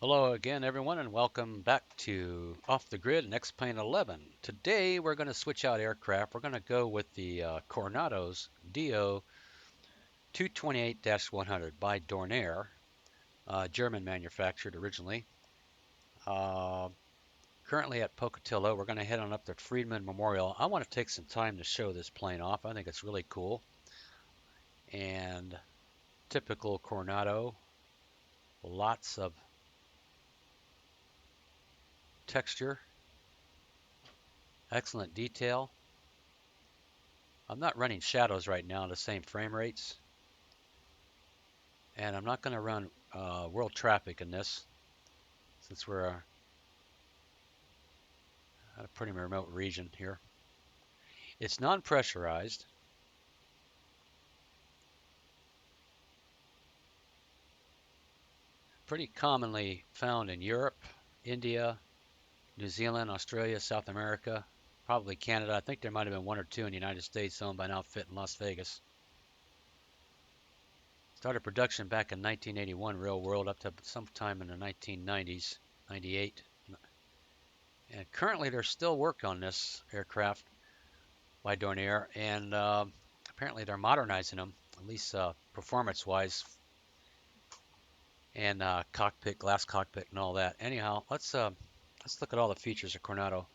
Hello again, everyone, and welcome back to Off the Grid and X-Plane 11. Today, we're going to switch out aircraft. We're going to go with the Carenado's DO228-100 by Dornier, German manufactured originally. Currently at Pocatello, we're going to head on up to Friedman Memorial. I want to take some time to show this plane off. I think it's really cool. And typical Carenado, lots of texture, excellent detail. I'm not running shadows right now at the same frame rates, and I'm not going to run world traffic in this since we're at a pretty remote region here. It's non-pressurized. Pretty commonly found in Europe, India, New Zealand, Australia, South America, probably Canada. I think there might have been one or two in the United States owned by an outfit in Las Vegas. Started production back in 1981, real world, up to sometime in the 1990s, 98. And currently there's still work on this aircraft by Dornier, and apparently they're modernizing them, at least performance-wise, and cockpit, glass cockpit, and all that. Anyhow, let's look at all the features a Carenado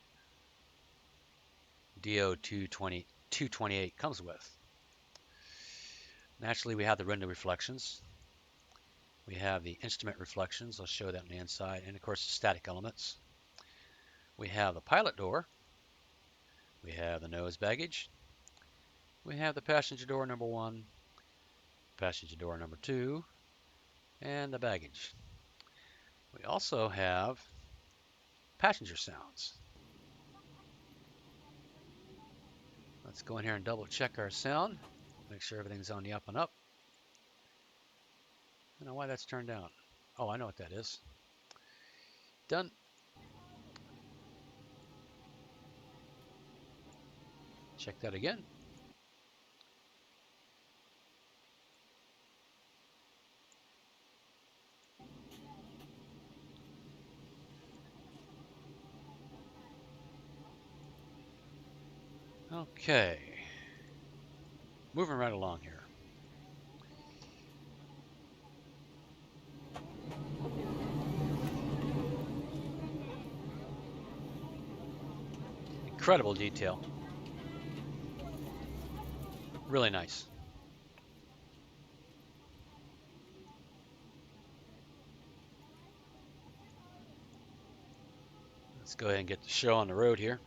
DO228 comes with. Naturally, we have the window reflections. We have the instrument reflections. I'll show that on the inside, and of course the static elements. We have the pilot door. We have the nose baggage. We have the passenger door number 1, passenger door number 2, and the baggage. We also have passenger sounds. Let's go in here and double check our sound. Make sure everything's on the up and up. I don't know why that's turned down. Oh, I know what that is. Done. Check that again. Okay. Moving right along here. Incredible detail. Really nice. Let's go ahead and get the show on the road here.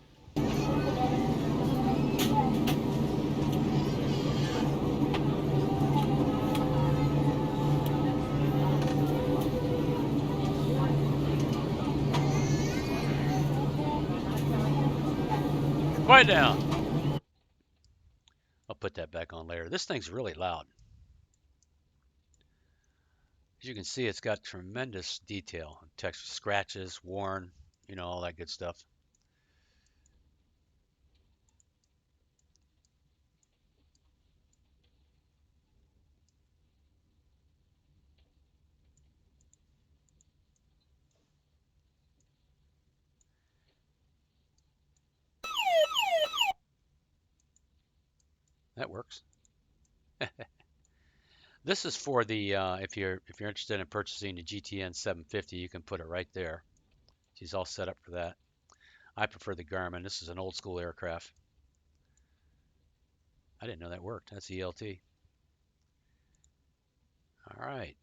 Quiet down. I'll put that back on later. This thing's really loud. As you can see, it's got tremendous detail. Texture, scratches, worn, all that good stuff. That works. This is for the if you're interested in purchasing the GTN 750, you can put it right there. She's all set up for that. I prefer the Garmin. This is an old school aircraft. I didn't know that worked. That's ELT. All right.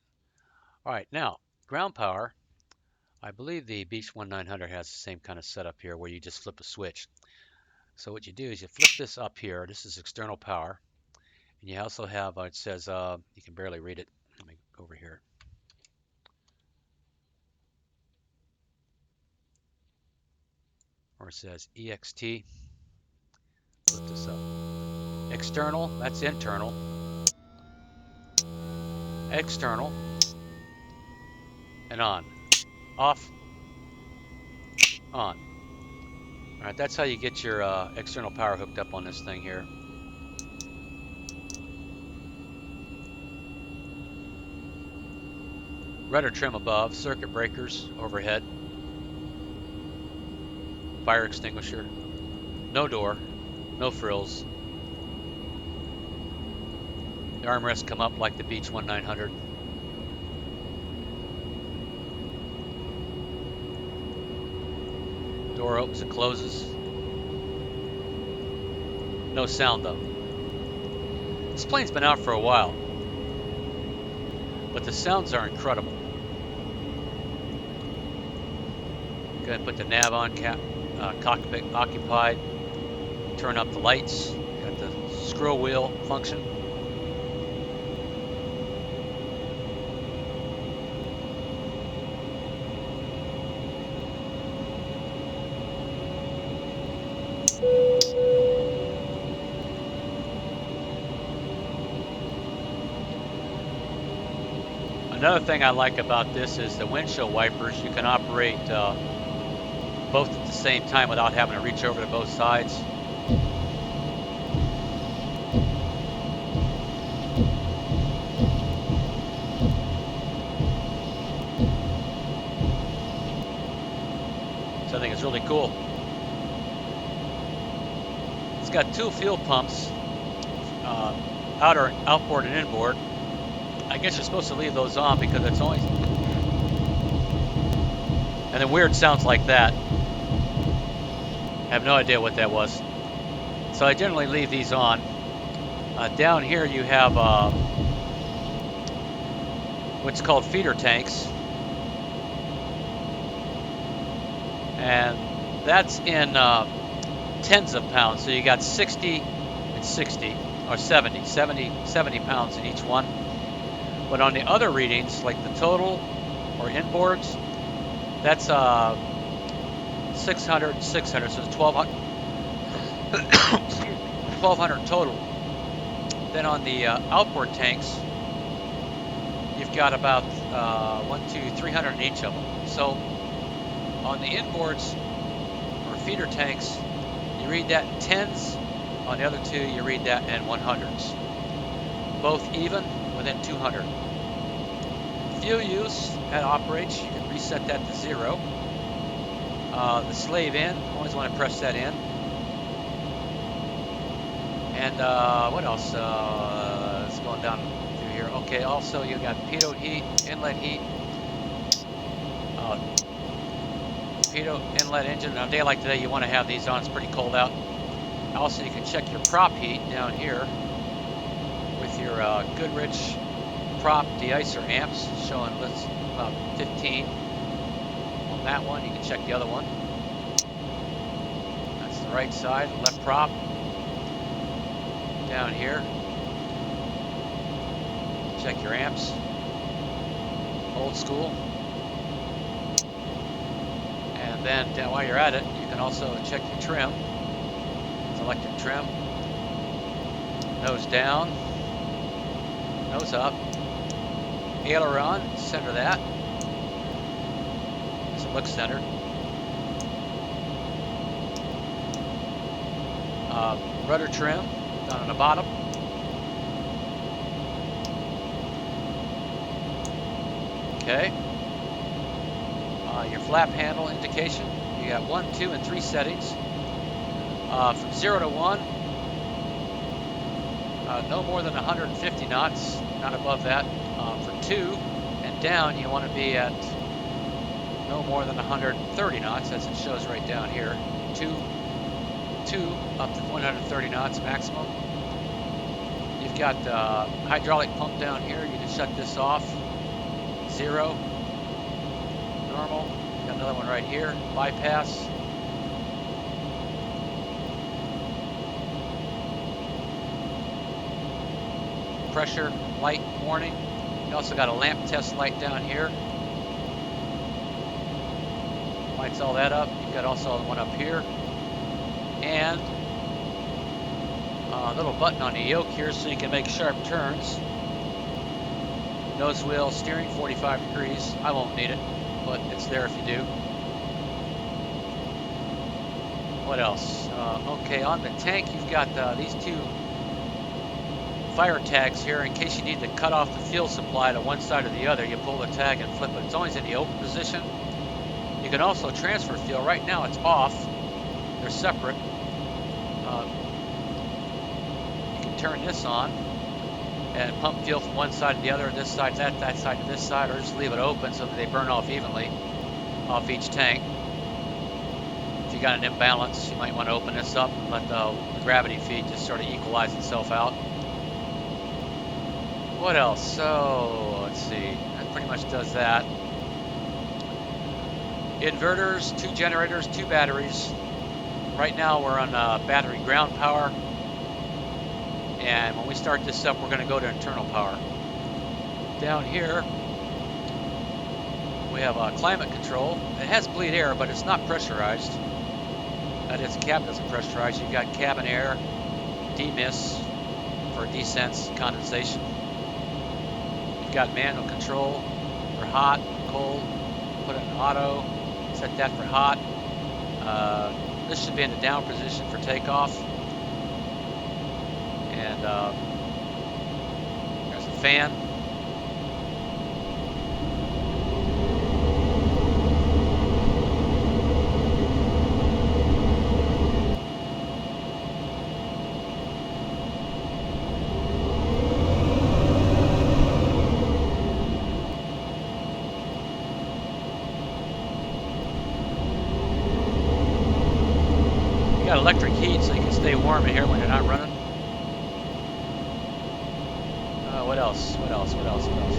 All right. Now, ground power. I believe the Beech 1900 has the same kind of setup here where you just flip a switch. So what you do is you flip this up here. This is external power. And you also have, it says, you can barely read it. Let me go over here. Or it says EXT. Flip this up. External, that's internal. External. And on. Off. On. All right, that's how you get your external power hooked up on this thing here. rudder trim above, circuit breakers overhead, fire extinguisher, no door, no frills. The armrests come up like the Beech 1900. Door opens and closes. No sound though. This plane's been out for a while, but the sounds are incredible. Go ahead and put the nav on, cockpit occupied. Turn up the lights. Got the scroll wheel function. Another thing I like about this is the windshield wipers. You can operate both at the same time without having to reach over to both sides. So I think it's really cool. It's got two fuel pumps, outboard and inboard. I guess you're supposed to leave those on because it's always, and then weird sounds like that. I have no idea what that was. So I generally leave these on. Down here you have what's called feeder tanks. And that's in tens of pounds. So you got 60 and 60, or 70 pounds in each one. But on the other readings, like the total or inboards, that's 600, 600, so it's 1,200 total. Then on the outboard tanks, you've got about 300 in each of them. So on the inboards or feeder tanks, you read that in tens. On the other two, you read that in 100s. Both even within 200. Fuel use that operates, you can reset that to 0. The slave in, always want to press that in. And what else? It's going down through here. Okay, also you got pitot heat, inlet heat, pitot inlet engine. On a day like today, you want to have these on. It's pretty cold out. Also, you can check your prop heat down here with your Goodrich prop de-icer amps, showing about 15 on that one. You can check the other one. That's the right side, the left prop. Down here, check your amps, old school. And then while you're at it, you can also check your trim. Electric trim, nose down, nose up, aileron, center that, so it looks centered. Rudder trim down on the bottom. Okay. Your flap handle indication. You got 1, 2, and 3 settings. From 0 to 1, no more than 150 knots, not above that. For 2 and down, you want to be at no more than 130 knots, as it shows right down here. 2 up to 130 knots maximum. You've got hydraulic pump down here. You can shut this off. 0, normal. Got another one right here, bypass. Pressure light warning. You also got a lamp test light down here. Lights all that up. You've got also one up here. And a little button on the yoke here so you can make sharp turns. Nose wheel, steering 45 degrees. I won't need it, but it's there if you do. What else? Okay, on the tank you've got these two fire tags here in case you need to cut off the fuel supply to one side or the other. You pull the tag and flip it. It's always in the open position. You can also transfer fuel. Right now it's off. They're separate. You can turn this on and pump fuel from one side to the other, this side to that side to this side, or just leave it open so that they burn off evenly off each tank. If you got an imbalance, you might want to open this up and let the gravity feed just sort of equalize itself out. What else? So let's see, that pretty much does that. Inverters, 2 generators, 2 batteries. Right now we're on battery ground power, and when we start this up we're going to go to internal power. Down here we have climate control. It has bleed air, but it's not pressurized. That is, the cabin isn't pressurized. You've got cabin air, demiss for descents, condensation. You've got manual control for hot, cold. Put it in auto, set that for hot. This should be in the down position for takeoff. And there's a fan. Got electric heat so you can stay warm in here when you're not running. What else? What else? What else? What else?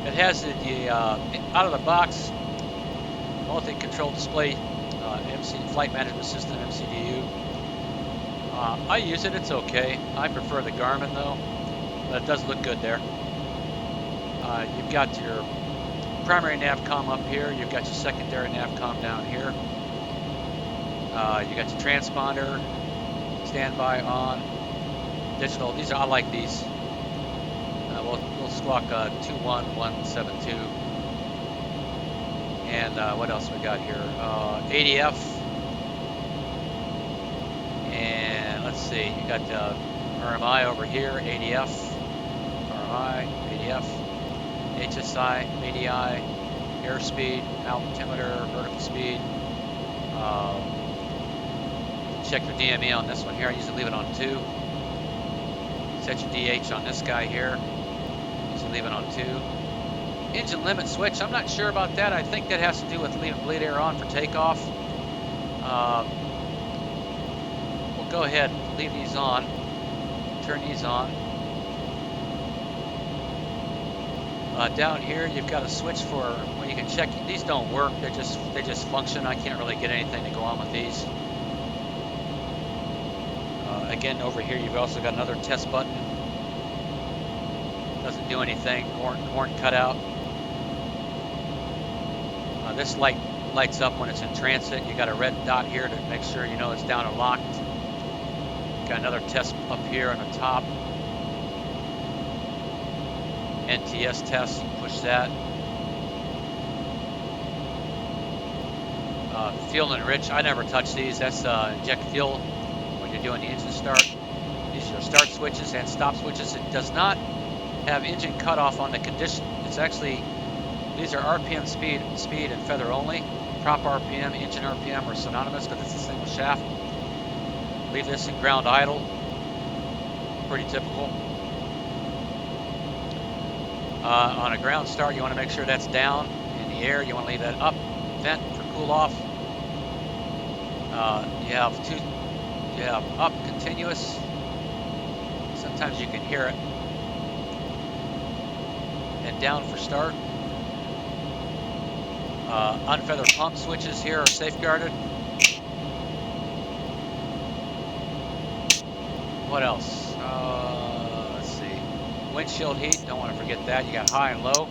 It has the out of the box multi-control display MC flight management system, MCDU. I use it. It's okay. I prefer the Garmin though, but it does look good there. You've got your primary navcom up here. You've got your secondary navcom down here. You got your transponder, standby, on, digital. These are, I like these. We'll squawk 21172. And what else we got here? ADF. And let's see, you got RMI over here, ADF, RMI, ADF. HSI, ADI, airspeed, altimeter, vertical speed. You can check your DME on this one here. I usually leave it on 2. Set your DH on this guy here. Usually leave it on 2. Engine limit switch, I'm not sure about that. I think that has to do with leaving bleed air on for takeoff. We'll go ahead and leave these on. Turn these on. Down here you've got a switch for when you can check. These don't work, they just function. I can't really get anything to go on with these. Again, over here you've also got another test button. Doesn't do anything. Horn cutout. This light lights up when it's in transit. You got a red dot here to make sure you know it's down and locked. Got another test up here on the top. NTS test, you push that. Fuel enrich, I never touch these. That's inject fuel when you're doing the engine start. These are your start switches and stop switches. It does not have engine cutoff on the condition. It's actually, these are RPM speed and feather only. Prop RPM, engine RPM are synonymous because it's a single shaft. Leave this in ground idle. Pretty typical. On a ground start, you want to make sure that's down in the air. You want to leave that up, vent for cool off. You have up continuous. Sometimes you can hear it. And down for start. Unfeathered pump switches here are safeguarded. What else? Let's see. Windshield heat, don't want to forget that. You got high and low.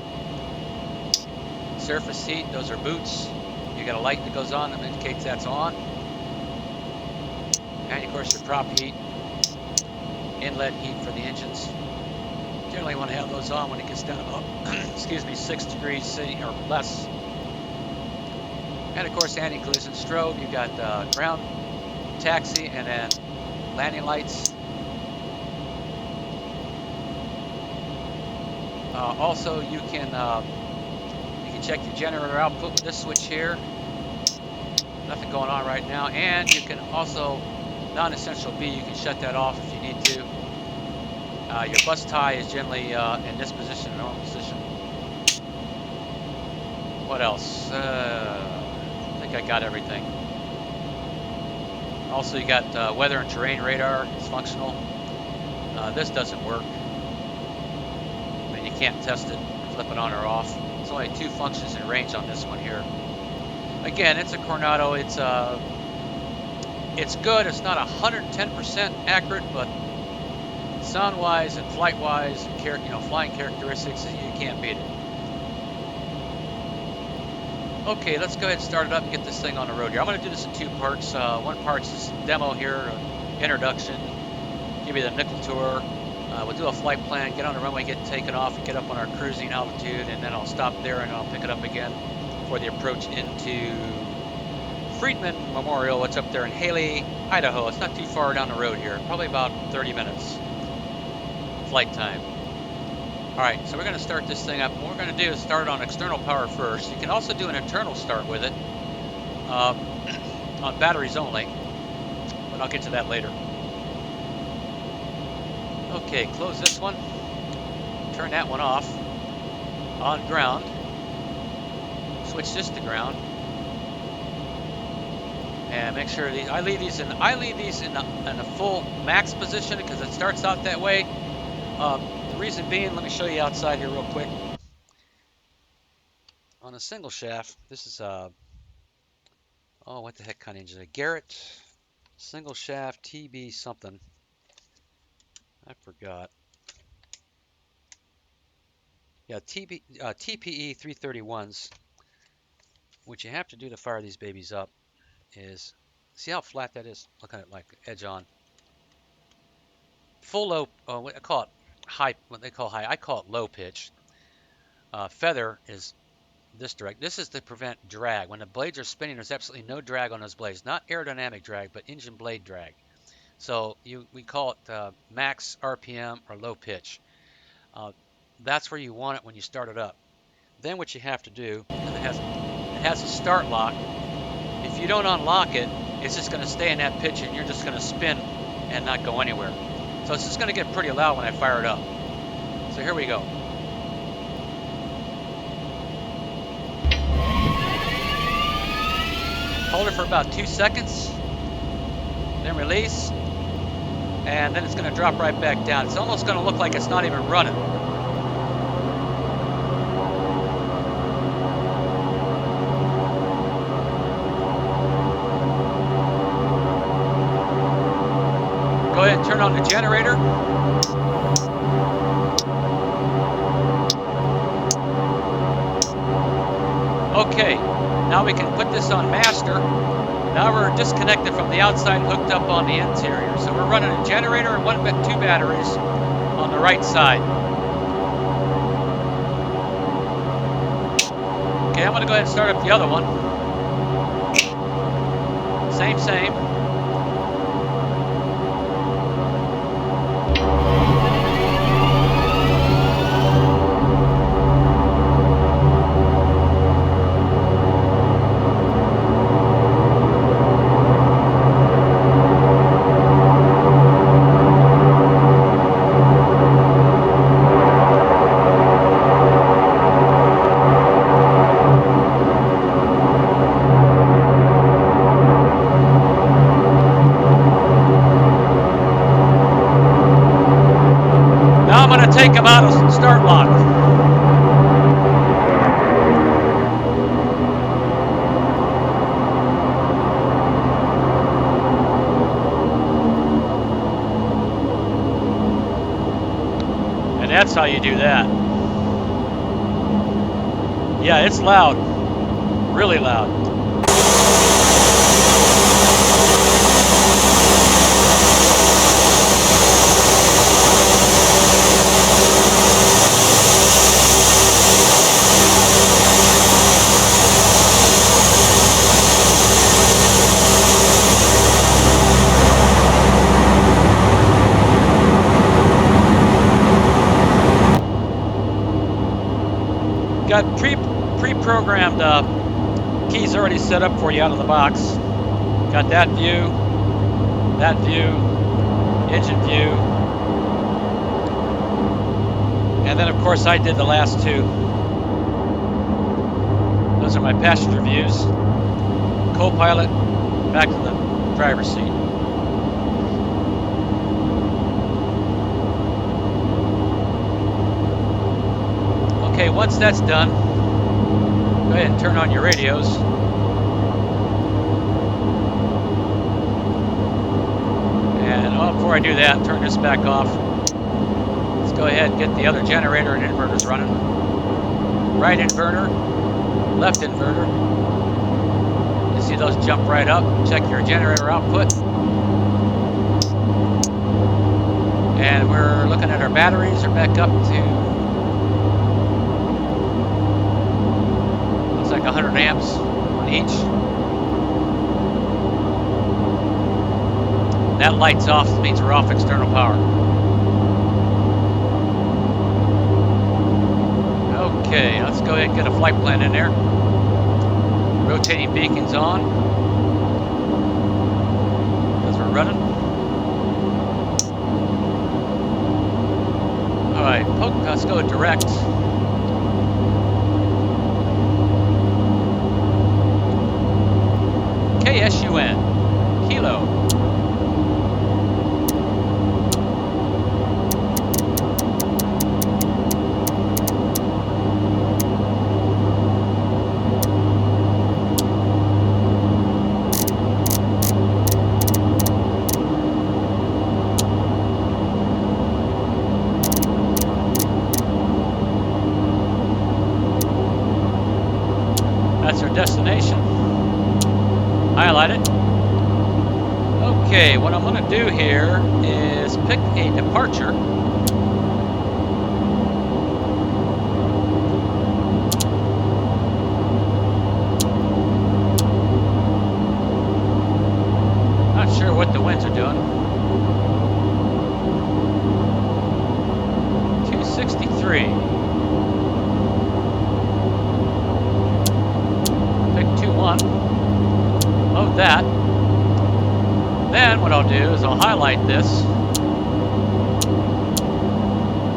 Surface heat, those are boots. You got a light that goes on that indicates that's on. And of course your prop heat, inlet heat for the engines. Generally want to have those on when it gets down about, excuse me, 6 degrees C or less. And of course, anti-collision strobe. You've got ground taxi and then landing lights. Also, you can check your generator output with this switch here. Nothing going on right now. And you can also, non-essential B, you can shut that off if you need to. Your bus tie is generally in this position, normal position. What else? I think I got everything. Also, you got weather and terrain radar. It's functional. This doesn't work. I mean, you can't test it, flip it on or off. There's only 2 functions in range on this one here. Again, it's a Carenado. It's good. It's not 110% accurate, but sound-wise and flight-wise, and flying characteristics, you can't beat it. Okay, let's go ahead and start it up and get this thing on the road here. I'm going to do this in 2 parts. One part's this demo here, introduction, give you the nickel tour. We'll do a flight plan, get on the runway, get taken off, get up on our cruising altitude, and then I'll stop there and I'll pick it up again for the approach into Friedman Memorial. What's up there in Haley, Idaho. It's not too far down the road here, probably about 30 minutes flight time. Alright, so we're going to start this thing up. What we're going to do is start on external power first. You can also do an internal start with it on batteries only, but I'll get to that later. Okay, close this one, turn that one off, on ground, switch this to ground, and make sure these, I leave these in a full max position because it starts out that way. The reason being, let me show you outside here real quick. On a single shaft, this is what the heck kind of engine? A Garrett single shaft TB something. I forgot. Yeah, TPE 331s. What you have to do to fire these babies up is, see how flat that is? Look at it like edge on. Full low, what I call it high, what they call high, I call it low pitch. Feather is this direct. This is to prevent drag. When the blades are spinning, there's absolutely no drag on those blades. Not aerodynamic drag, but engine blade drag. So we call it max RPM or low pitch. That's where you want it when you start it up. Then what you have to do, because it has a start lock. If you don't unlock it, it's just going to stay in that pitch and you're just going to spin and not go anywhere. So it's just going to get pretty loud when I fire it up. So here we go. Hold it for about 2 seconds, then release, and then it's going to drop right back down. It's almost going to look like it's not even running. Go ahead and turn on the generator. Okay, now we can put this on master. Now we're disconnected from the outside, hooked up on the interior. So we're running a generator and 2 batteries on the right side. Okay, I'm going to go ahead and start up the other one. Same. Take them out of start lock. And that's how you do that. Yeah, it's loud. Really loud. got pre-programmed keys already set up for you out of the box. Got that view, engine view, and then of course I did the last two. Those are my passenger views. Co-pilot, back to the driver's seat. Okay, once that's done, go ahead and turn on your radios. And before I do that, turn this back off. Let's go ahead and get the other generator and inverters running. Right inverter, left inverter. You see those jump right up. Check your generator output. And we're looking at our batteries. Are back up to like 100 amps on each. That light's off, means we're off external power. Okay, let's go ahead and get a flight plan in there. Rotating beacons on as we're running. Alright, let's go direct. KSUN, Kilo. That's our destination. Highlight it. Okay, what I'm going to do here is pick a departure. Not sure what the winds are doing. 263. Pick 21. Load that. Then what I'll do is I'll highlight this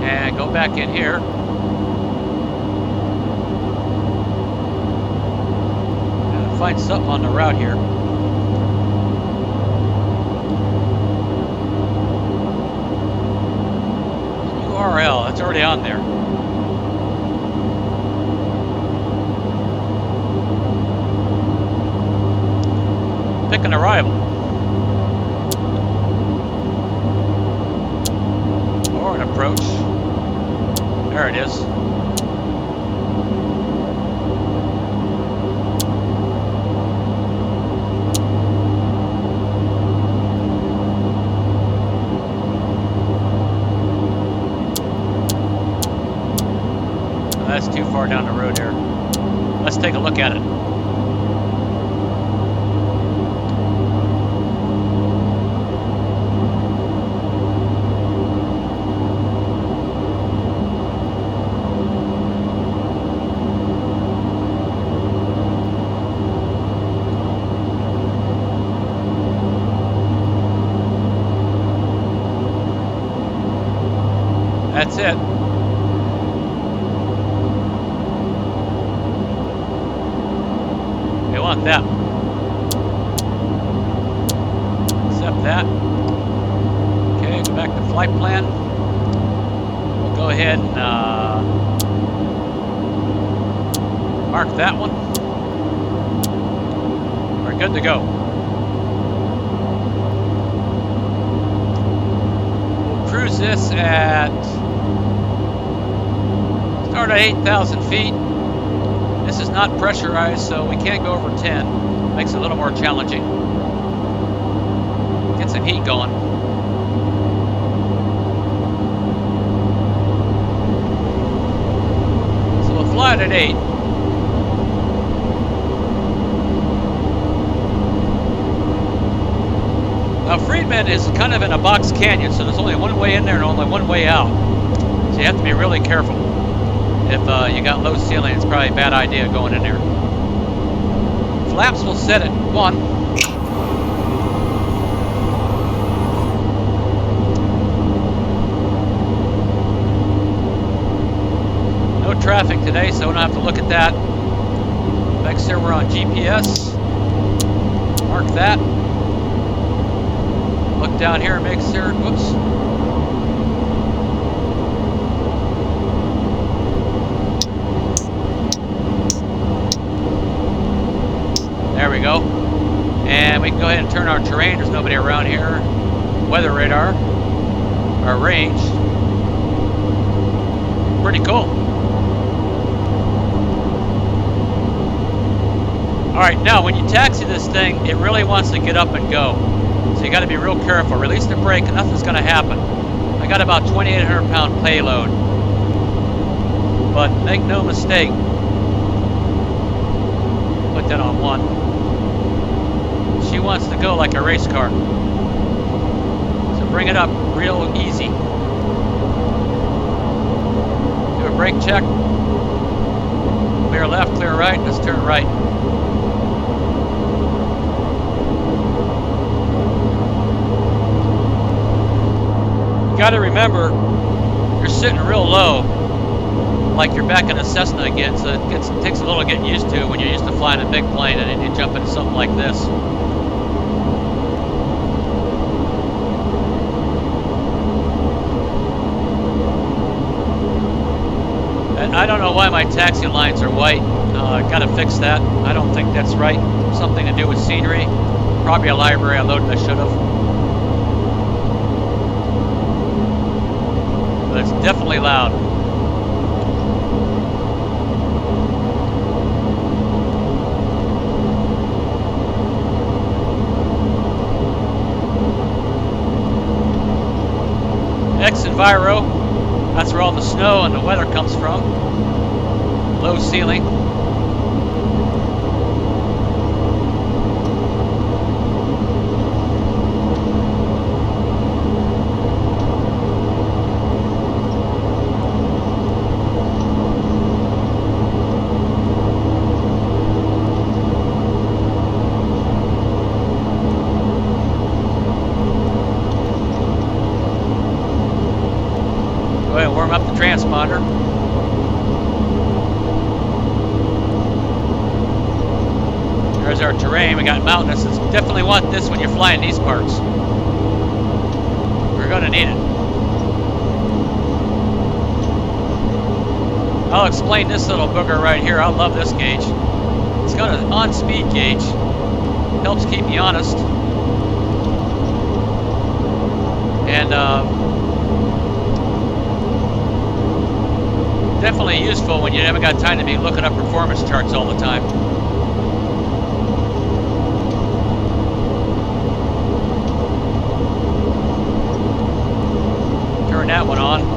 and go back in here. And find something on the route here. URL, that's already on there. Pick an arrival. Or an approach. There it is. That's too far down the road here. Let's take a look at it. That's it. We want that. Accept that. Okay, go back to flight plan. We'll go ahead and mark that one. We're good to go. We'll cruise this at start at 8,000 feet. This is not pressurized, so we can't go over 10. Makes it a little more challenging. Get some heat going. So we'll fly it at 8. Now Friedman is kind of in a box canyon, so there's only one way in there and only one way out. So you have to be really careful. If you got low ceiling, it's probably a bad idea going in there. Flaps will set at 1. No traffic today, so we don't have to look at that. Make sure we're on GPS. Mark that. Look down here and make sure, whoops. There we go. And we can go ahead and turn our terrain. There's nobody around here. Weather radar. Our range. Pretty cool. Alright, now when you taxi this thing, it really wants to get up and go. So you got to be real careful. Release the brake and nothing's going to happen. I got about 2,800 pound payload. But make no mistake. Put that on 1. She wants to go like a race car. So bring it up real easy. Do a brake check. Clear left, clear right. Let's turn right. You got to remember, you're sitting real low, like you're back in a Cessna again, so it takes a little getting used to when you're used to flying a big plane and then you jump into something like this. And I don't know why my taxi lines are white. Got to fix that. I don't think that's right. Something to do with scenery. Probably a library I loaded I should have. But it's definitely loud. X-Enviro, that's where all the snow and the weather comes from. Low ceiling. Go ahead and warm up the transponder. There's our terrain. We got mountainous. Definitely want this when you're flying these parts. We're going to need it. I'll explain this little booger right here. I love this gauge. It's got an on-speed gauge. Helps keep me honest. And definitely useful when you haven't got time to be looking up performance charts all the time. Turn that one on.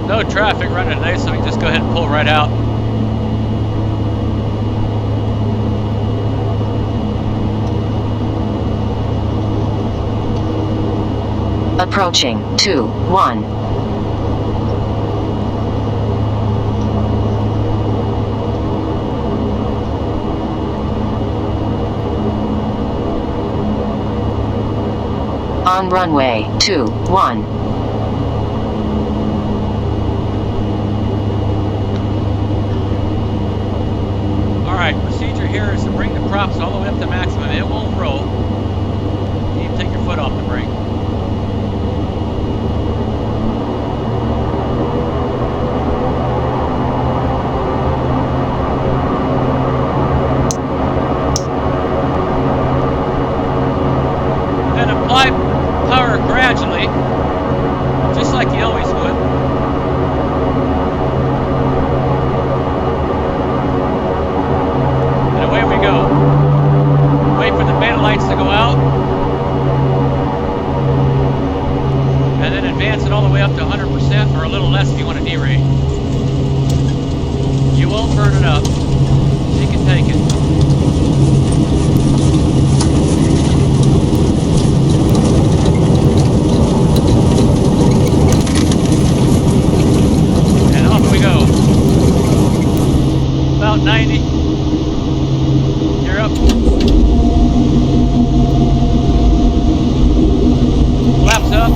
No traffic running today, so we can just go ahead and pull right out. Approaching 2-1. On runway 21. Alright, procedure here is to bring the props all the way up to maximum. It won't roll. You need to take your foot off the brake. advance it all the way up to 100% or a little less if you want to derate. You won't burn it up. You can take it. And off we go. About 90. You're up. Flaps up.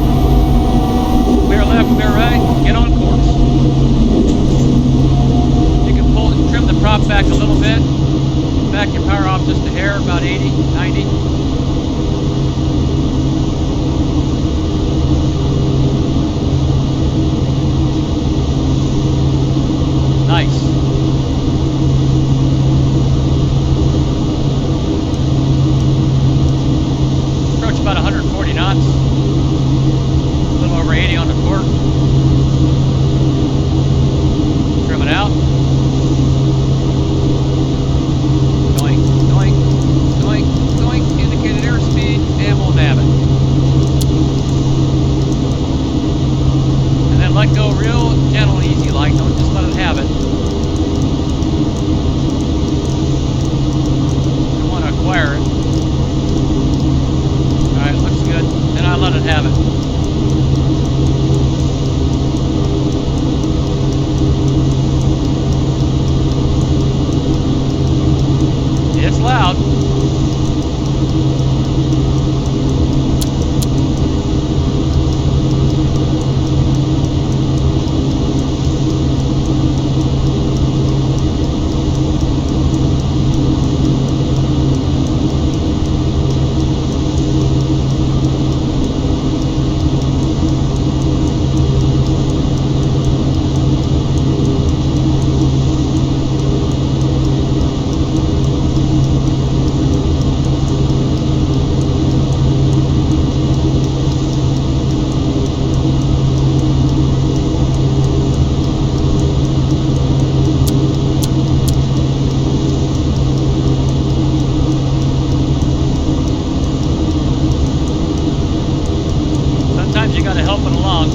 Clear left, clear right. Get on course. You can pull and trim the prop back a little bit. Back your power off just a hair, about 80, 90. Nice. Approach about 140 knots. A little over 80 on the torque. Trim it out. Doink, doink, doink, doink. Indicated airspeed, and we'll nab it. And then let go real gentle and easy like. Don't just let it have it. You want to acquire it. Alright, looks good. And I let it have it. It's loud. Sometimes you gotta help it along.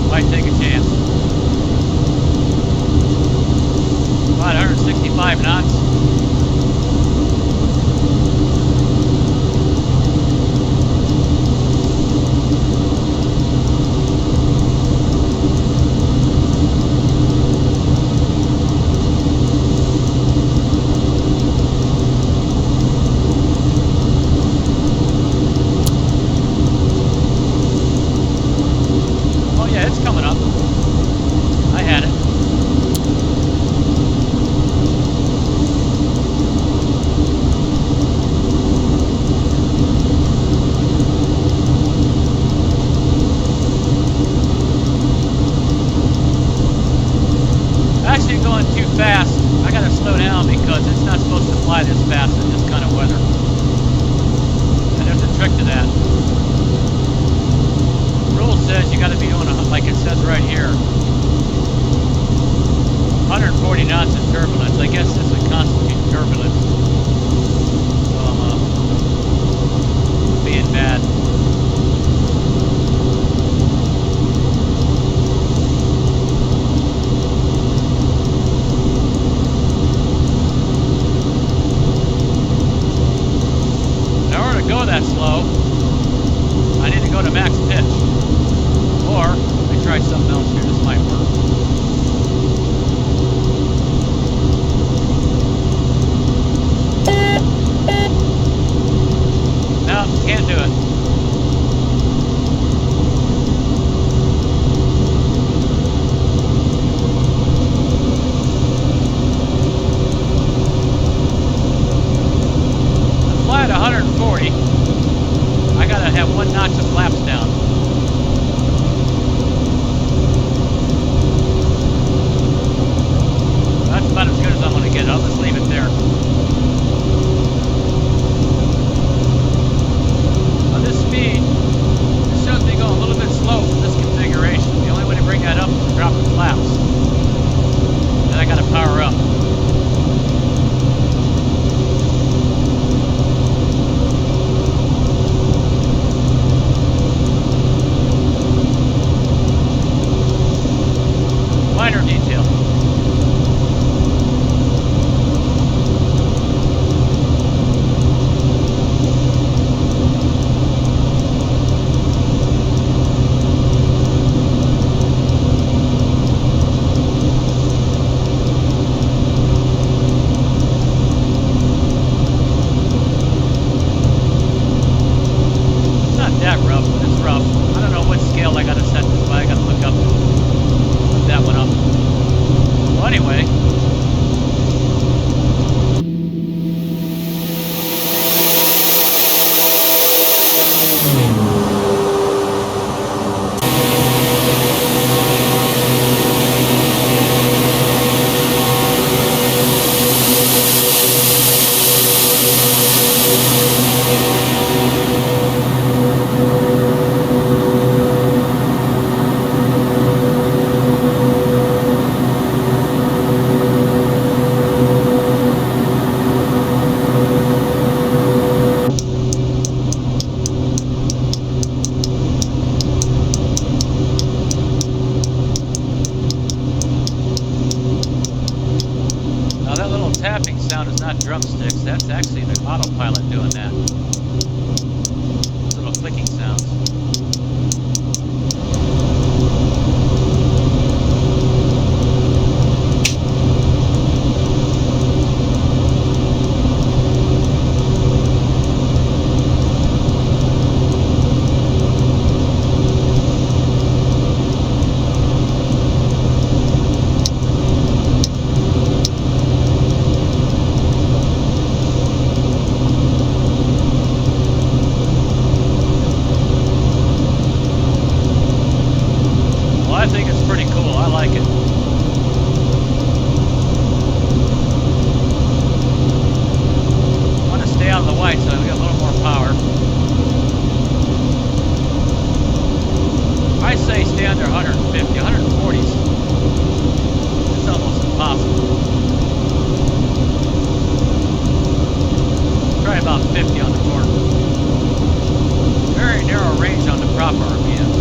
Might take a chance. About 165 knots. Yeah, it's coming up. I had it. Actually going too fast. I gotta slow down because it's not supposed to fly this fast in this kind of weather. And there's a trick to that. Rule says you got to be doing, like it says right here, 140 knots in turbulence. I guess this would constitute turbulence. So I'm being bad. In order to go that slow, I need to go to max pitch. Or, let me try something else here, this might work. Now that little tapping sound is not drumsticks, that's actually the autopilot doing that. Those little clicking sounds. I think it's pretty cool. I like it. I want to stay out of the white so we get a little more power. I say stay under 150, 140s. It's almost impossible. Try about 50 on the torque. Very narrow range on the proper RPMs.